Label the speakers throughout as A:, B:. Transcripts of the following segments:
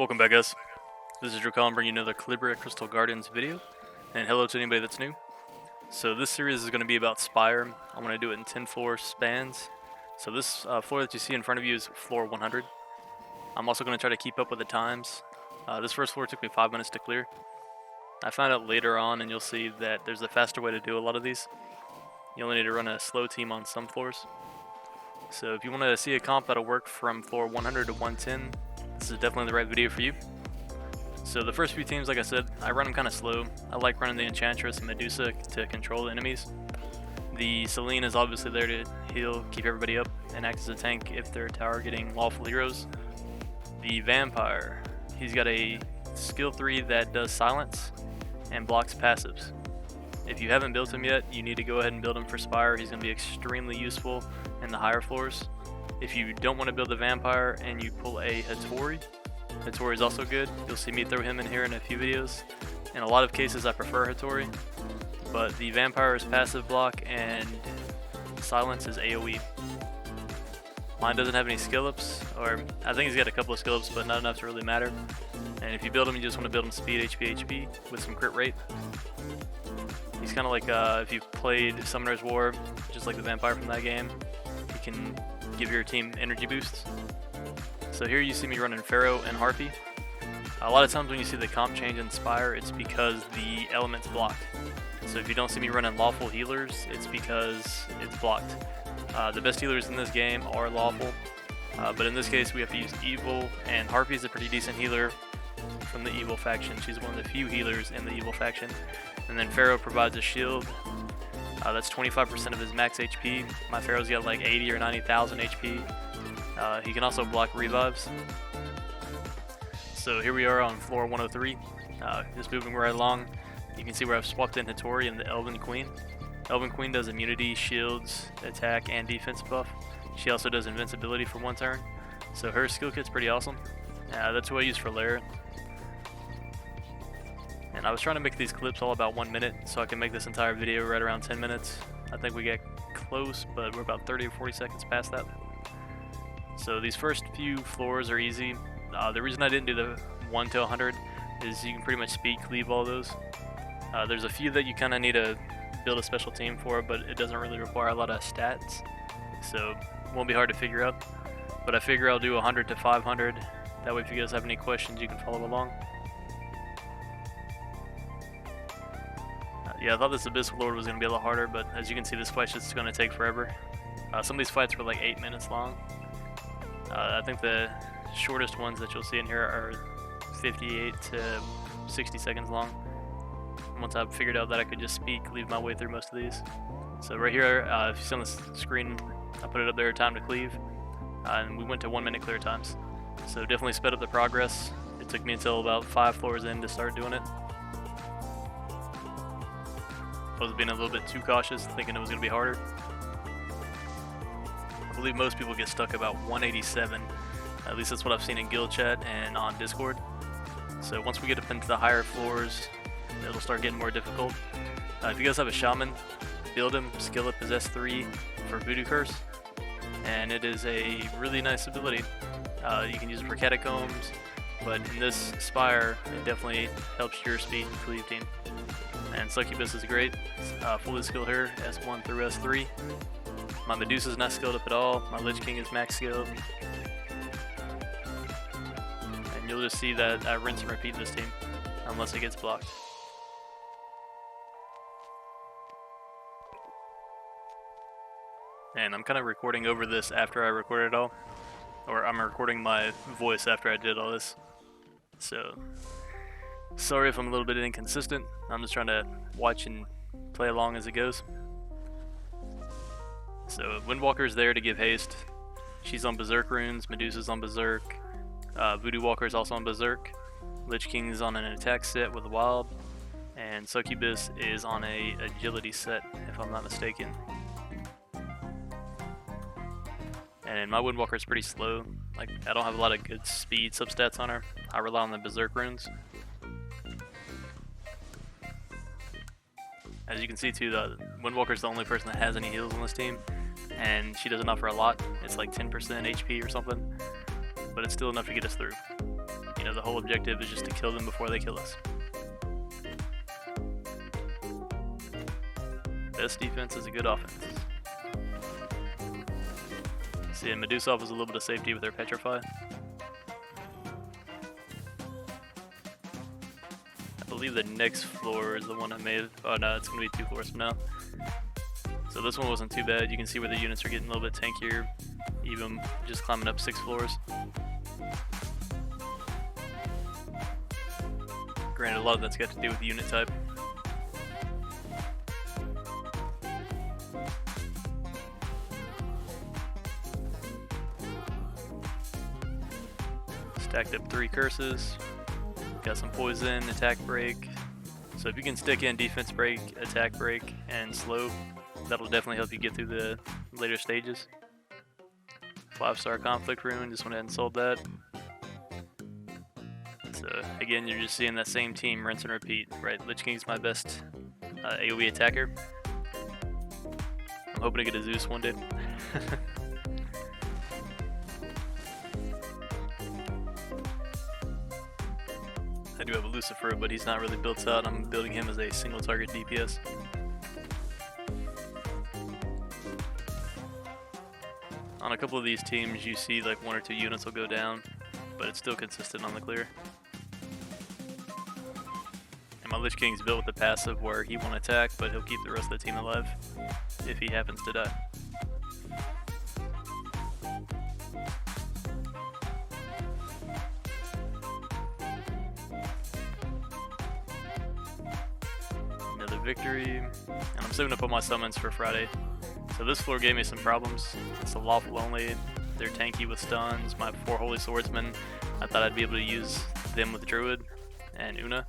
A: Welcome back, guys. This is Drakkalan bringing you another Calibria Crystal Guardians video, and hello to anybody that's new. So this series is going to be about Spire. I'm going to do it in 10 floor spans. So this floor that you see in front of you is floor 100. I'm also going to try to keep up with the times. This first floor took me 5 minutes to clear. I found out later on, and you'll see that there's a faster way to do a lot of these. You only need to run a slow team on some floors. So if you want to see a comp that'll work from floor 100 to 110, this is definitely the right video for you. So the first few teams, like I said, I run them kind of slow. I like running the Enchantress and Medusa to control the enemies. The Selene is obviously there to heal, keep everybody up, and act as a tank if they're targeting lawful heroes. The Vampire, he's got a skill 3 that does silence and blocks passives. If you haven't built him yet, you need to go ahead and build him for Spire. He's going to be extremely useful in the higher floors. If you don't want to build the Vampire and you pull a Hattori is also good. You'll see me throw him in here in a few videos. In a lot of cases I prefer Hattori, but the Vampire is passive block and silence is AoE. Mine doesn't have any skill ups, or I think he's got a couple of skill ups, but not enough to really matter. And if you build him, you just want to build him speed, HP with some crit rate. He's kind of like if you played Summoner's War, just like the Vampire from that game, he can give your team energy boosts. So here you see me running Pharaoh and Harpy. A lot of times when you see the comp change in Spire, it's because the element's blocked. So if you don't see me running lawful healers, it's because it's blocked. The best healers in this game are lawful, but in this case we have to use evil, and Harpy is a pretty decent healer from the evil faction. She's one of the few healers in the evil faction. And then Pharaoh provides a shield. That's 25% of his max HP. My Pharaoh's got like 80 or 90,000 HP. He can also block revives. So here we are on floor 103. Just moving right along. You can see where I've swapped in Hattori and the Elven Queen. Elven Queen does immunity, shields, attack, and defense buff. She also does invincibility for one turn. So her skill kit's pretty awesome. That's who I use for Lair. And I was trying to make these clips all about 1 minute, so I can make this entire video right around 10 minutes. I think we get close, but we're about 30 or 40 seconds past that. So these first few floors are easy. The reason I didn't do the 1 to 100 is you can pretty much speed cleave all those. There's a few that you kind of need to build a special team for, but it doesn't really require a lot of stats, so it won't be hard to figure out. But I figure I'll do 100 to 500. That way if you guys have any questions, you can follow along. Yeah, I thought this Abyss Lord was going to be a lot harder, but as you can see, this fight's just going to take forever. Some of these fights were like 8 minutes long. I think the shortest ones that you'll see in here are 58 to 60 seconds long. Once I've figured out that I could just speak, leave my way through most of these. So right here, if you see on the screen, I put it up there, time to cleave, and we went to 1 minute clear times. So definitely sped up the progress. It took me until about 5 floors in to start doing it. I was being a little bit too cautious, thinking it was going to be harder. I believe most people get stuck about 187. At least that's what I've seen in guild chat and on Discord. So once we get up into the higher floors, it'll start getting more difficult. If you guys have a shaman, build him, skill up his S3 for Voodoo Curse, and it is a really nice ability. You can use it for catacombs, but in this Spire, it definitely helps your speed cleave team. And Succubus is great. Fully skilled her, S1 through S3. My Medusa's not skilled up at all. My Lich King is max skilled. And you'll just see that I rinse and repeat this team, unless it gets blocked. And I'm kind of recording over this after I recorded it all. Or I'm recording my voice after I did all this. So sorry if I'm a little bit inconsistent. I'm just trying to watch and play along as it goes. So Windwalker's there to give haste. She's on Berserk runes. Medusa's on Berserk. Voodoo Walker's also on Berserk. Lich King's on an attack set with Wild. And Succubus is on a agility set, if I'm not mistaken. And my Windwalker's pretty slow. Like, I don't have a lot of good speed substats on her. I rely on the Berserk runes. As you can see too, the Windwalker's the only person that has any heals on this team, and she doesn't offer a lot. It's like 10% HP or something, but it's still enough to get us through. you know, the whole objective is just to kill them before they kill us. Best defense is a good offense. See, and Medusa offers a little bit of safety with their Petrify. I believe the next floor is the one I made. Oh no, it's going to be 2 floors from now. So this one wasn't too bad. You can see where the units are getting a little bit tankier, even just climbing up 6 floors. Granted, a lot of that's got to do with the unit type. Stacked up 3 curses. Got some poison, attack break. So if you can stick in defense break, attack break, and slow, that'll definitely help you get through the later stages. 5-star conflict rune, just went ahead and sold that. So again, you're just seeing that same team rinse and repeat, right? Lich King's my best AoE attacker. I'm hoping to get a Zeus one day. I do have a Lucifer, but he's not really built out. I'm building him as a single target DPS. On a couple of these teams, you see like 1 or 2 units will go down, but it's still consistent on the clear. And my Lich King's built with the passive where he won't attack, but he'll keep the rest of the team alive if he happens to die. Victory, and I'm saving up all my summons for Friday. So this floor gave me some problems. It's a lawful only. They're tanky with stuns. My 4 holy swordsmen, I thought I'd be able to use them with Druid and Una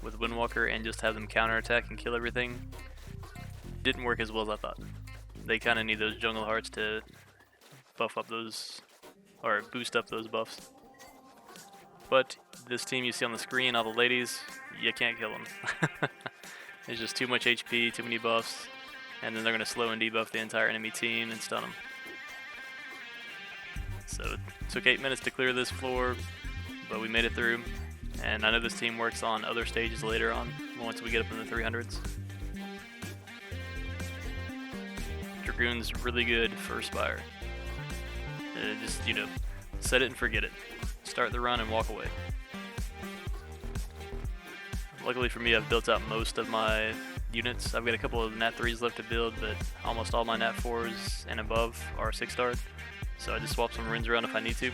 A: with Windwalker and just have them counterattack and kill everything. Didn't work as well as I thought. They kind of need those jungle hearts to buff up those, or boost up those buffs. But this team you see on the screen, all the ladies, you can't kill them. There's just too much HP, too many buffs, and then they're going to slow and debuff the entire enemy team and stun them. So it took 8 minutes to clear this floor, but we made it through. And I know this team works on other stages later on, once we get up in the 300s. Dragoon's really good for Spire. Just, you know, set it and forget it. Start the run and walk away. Luckily for me, I've built out most of my units. I've got a couple of Nat 3s left to build, but almost all my Nat 4s and above are 6-starred. So I just swap some runes around if I need to.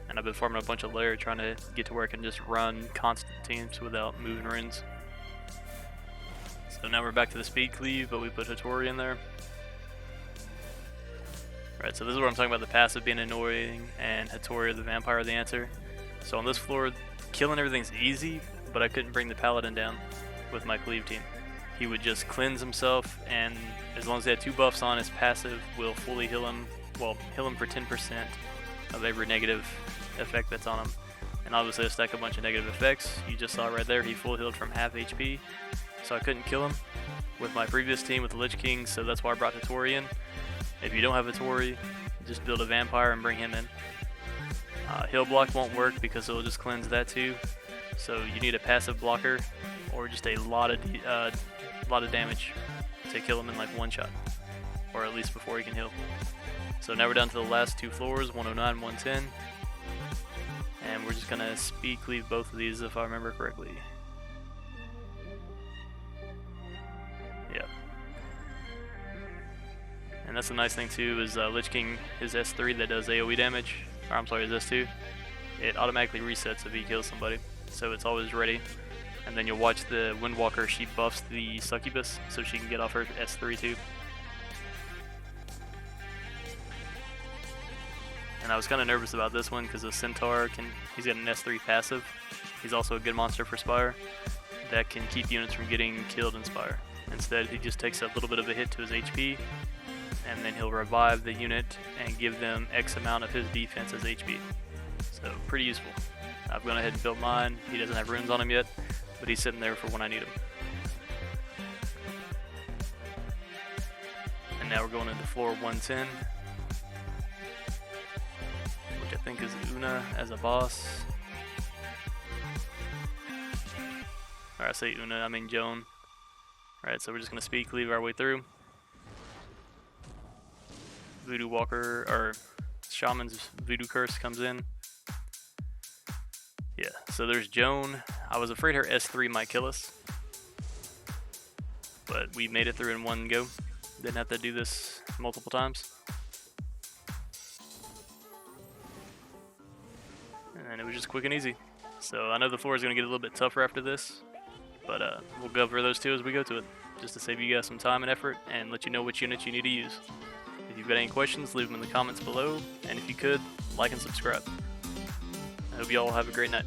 A: And I've been farming a bunch of lair trying to get to where I can just run constant teams without moving runes. So now we're back to the speed cleave, but we put Hattori in there. Right, so this is where I'm talking about the passive being annoying and Hattori the vampire the answer. So on this floor, killing everything's easy, but I couldn't bring the paladin down with my cleave team. He would just cleanse himself, and as long as he had 2 buffs on, his passive will fully heal him. Well, heal him for 10% of every negative effect that's on him. And obviously I stack a bunch of negative effects. You just saw right there, he full healed from half HP. So I couldn't kill him with my previous team with the Lich King, so that's why I brought Hattori in. If you don't have Hattori, just build a vampire and bring him in. Heal block won't work because it'll just cleanse that too. So you need a passive blocker or just a lot of damage to kill him in like 1 shot, or at least before he can heal. So now we're down to the last 2 floors, 109, 110, and we're just gonna speed cleave both of these if I remember correctly. Yeah. And that's the nice thing too is Lich King, his S3 that does AoE damage, or I'm sorry, his S2, it automatically resets if he kills somebody. So it's always ready. And then you'll watch the Windwalker, she buffs the Succubus so she can get off her S3 too. And I was kind of nervous about this one because the Centaur, he's got an S3 passive. He's also a good monster for Spire that can keep units from getting killed in Spire. Instead, he just takes a little bit of a hit to his HP, and then he'll revive the unit and give them X amount of his defense as HP. So pretty useful. I've gone ahead and built mine. He doesn't have runes on him yet, but he's sitting there for when I need him. And now we're going into floor 110, which I think is Una as a boss. Or I say Una, I mean Joan. Alright, so we're just gonna speed cleave our way through. Voodoo Walker, or Shaman's Voodoo Curse comes in. Yeah, so there's Joan. I was afraid her S3 might kill us, but we made it through in one go. Didn't have to do this multiple times. And it was just quick and easy. So I know the floor is going to get a little bit tougher after this, but we'll go over those two as we go to it, just to save you guys some time and effort and let you know which units you need to use. If you've got any questions, leave them in the comments below, and if you could, like and subscribe. I hope you all have a great night.